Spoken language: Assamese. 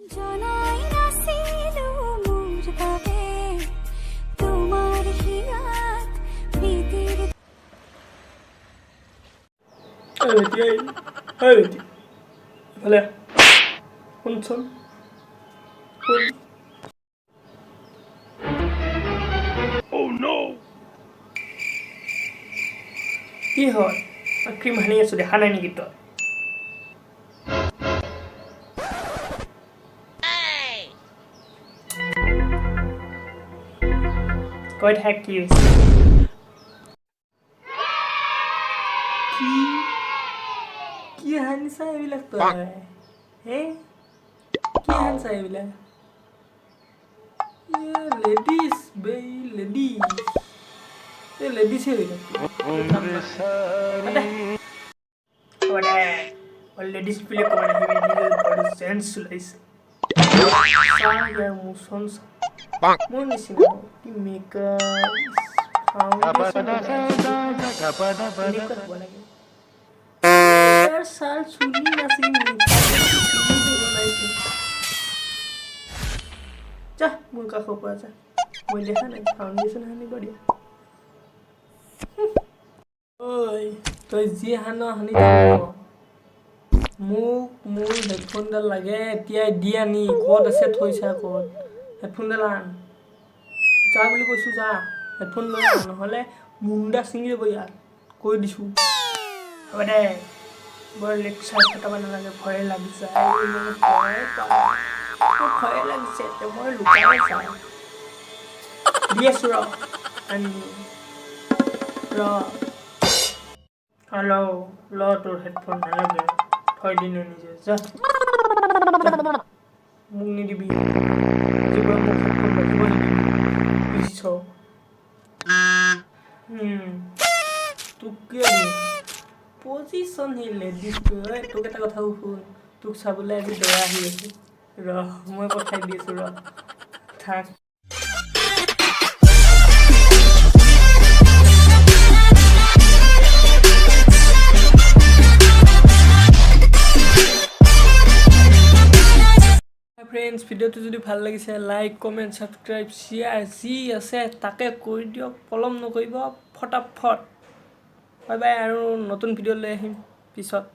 জনাই নাছিলো মোৰ বাবে তোমাৰ হিয়াত প্ৰীতিৰ ভালে শুনচোন শুন কি হয় ক্ৰীম সানি আছো দেখা নাই নেকি তই কৈ থাক কি হৈছে কি হানিছা এইবিলাক তই হে কি হানিছা এইবিলাক লেডিজ বেই লেডিজ এইবিলাক লেডিজ বুলি ক'ব নাহিবি নিজৰ বডি চেঞ্জ চলাইছে মোচন মোৰ নিচিনা কি মেকআপ ছাৰ চুলি নাছিল যা মোৰ কাষৰ পৰা যা মই দেখা নাই ফাউণ্ডেশ্যন সানিব দিয়া ঐ তই যি সানি থাক মোক মোৰ হেডফোনডাল লাগে এতিয়াই দি আনি ক'ত আছে থৈছা ক'ত হেডফোনডাল আন যা বুলি কৈছোঁ যা হেডফোন লৈ আন নহ'লে মুণ্ডা ছিঙি যাব ইয়াত কৈ দিছোঁ হ'ব দে বৰ লেকচাৰ খটাব নালাগে ভয়ে লাগিছে ভয়ে লাগিছে মই লুকাই যাওঁ দি আছোঁ আনি হেল্ল' ল তোৰ হেডফোন নালাগে থৈ দিনে নিজে যা মোক নিদিবি যিবোৰ মোক হেডফোন ৰাখিব নিদিবি বুজিছ তোক কিয় দিম পজিশ্যন সি লেডিজটো তোক এটা কথা শুন তোক চাবলৈ আজি দৰা আহি আছে মই পঠাই দি আছোঁ থাক ফ্ৰেণ্ডছ ভিডিঅ'টো যদি ভাল লাগিছে লাইক কমেণ্ট ছাবস্ক্ৰাইব শ্বেয়াৰ যি আছে তাকে কৰি দিয়ক পলম নকৰিব ফটাফট বাই বাই আৰু নতুন ভিডিঅ' লৈ আহিম পিছত